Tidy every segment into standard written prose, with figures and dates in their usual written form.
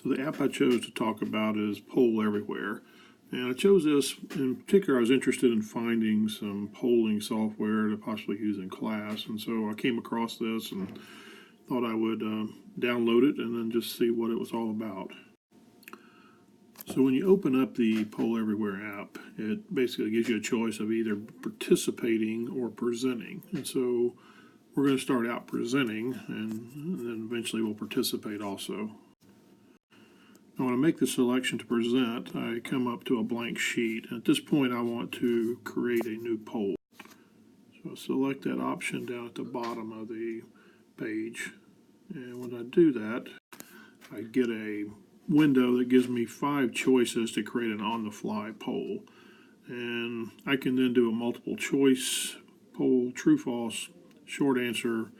So the app I chose to talk about is Poll Everywhere. And I chose this in particular. I was interested in finding some polling software to possibly use in class. And so I came across this and thought I would download it and then just see what it was all about. So when you open up the Poll Everywhere app, it basically gives you a choice of either participating or presenting. And so we're going to start out presenting, and then eventually we'll participate also. Now when I make the selection to present, I come up to a blank sheet. At this point I want to create a new poll. So I select that option down at the bottom of the page, and when I do that, I get a window that gives me 5 choices to create an on-the-fly poll. And I can then do a multiple choice poll, true, false, short answer,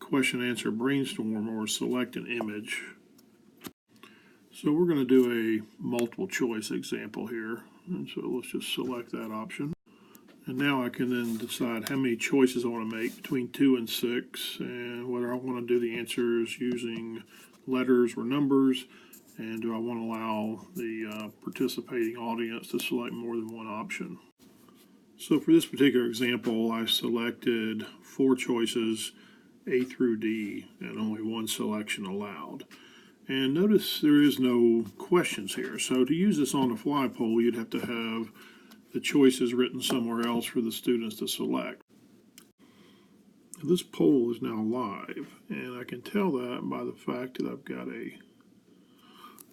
question answer, brainstorm, or select an image. So we're going to do a multiple choice example here, and so let's just select that option. And now I can then decide how many choices I want to make between 2 and 6, and whether I want to do the answers using letters or numbers, and do I want to allow the participating audience to select more than one option. So for this particular example, I selected 4 choices, A through D, and only 1 selection allowed. And notice there is no questions here. So to use this on-the-fly poll, you'd have to have the choices written somewhere else for the students to select. This poll is now live, and I can tell that by the fact that I've got a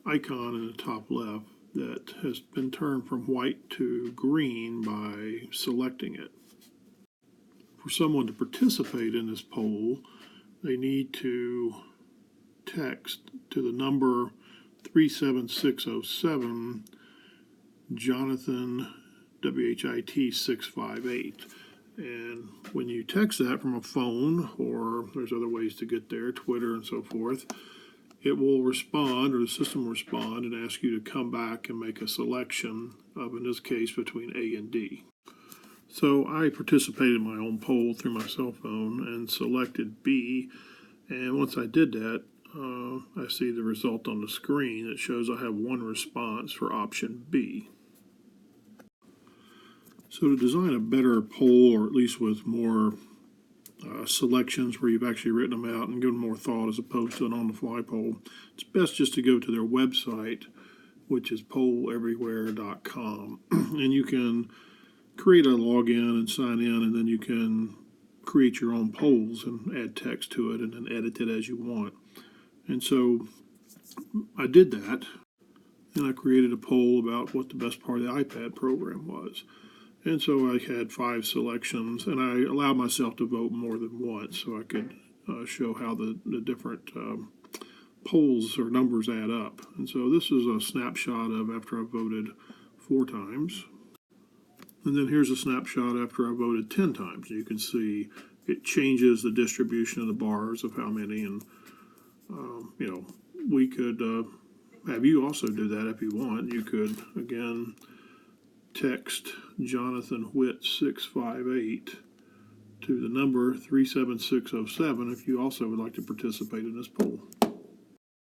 icon in the top left that has been turned from white to green by selecting it. For someone to participate in this poll, they need to text to the number 37607 Jonathan WHIT 658. And when you text that from a phone, or there's other ways to get there, Twitter and so forth, it will respond, or the system will respond and ask you to come back and make a selection of, in this case, between A and D. So I participated in my own poll through my cell phone and selected B, and once I did that, I see the result on the screen that shows I have 1 response for option B. So to design a better poll, or at least with more selections where you've actually written them out and given more thought as opposed to an on-the-fly poll, it's best just to go to their website, which is polleverywhere.com. And you can create a login and sign in, and then you can create your own polls and add text to it and then edit it as you want. And so I did that, and I created a poll about what the best part of the iPad program was. And so I had 5 selections, and I allowed myself to vote more than once so I could show how the different polls or numbers add up. And so this is a snapshot of after I voted 4 times. And then here's a snapshot after I voted 10 times. You can see it changes the distribution of the bars of how many, and we could have you also do that if you want. You could, again, text Jonathan Whit 658 to the number 37607 if you also would like to participate in this poll.